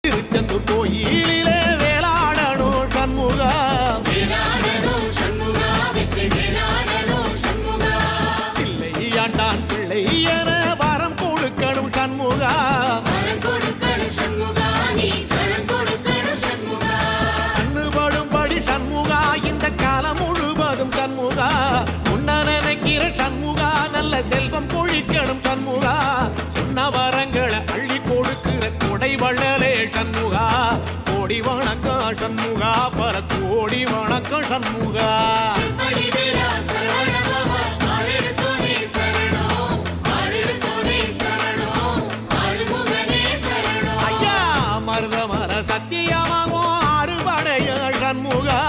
திருச்செந்தூர் கோயிலிலே வேளாடணும் சண்முகா, பிள்ளை ஆண்டான் பிள்ளை என வரம் கொடுக்கணும் சண்முகா, கண்ணுபடும்படி சண்முகா இந்த காலம் முழுவதும் சண்முகா, உன்ன நினைக்கிற சண்முகா நல்ல செல்வம் பொழிக்கணும் சண்முகா, சொன்ன வரங்களை அள்ளி கொடுக்கிற கொடை வள்ளலே சண்முகா, கோடி வணக்கம் சண்முகா, பல கோடி வணக்கம் சண்முகா. ஐயா மருதமர சத்தியமாகும் அறுபடைய சண்முகா,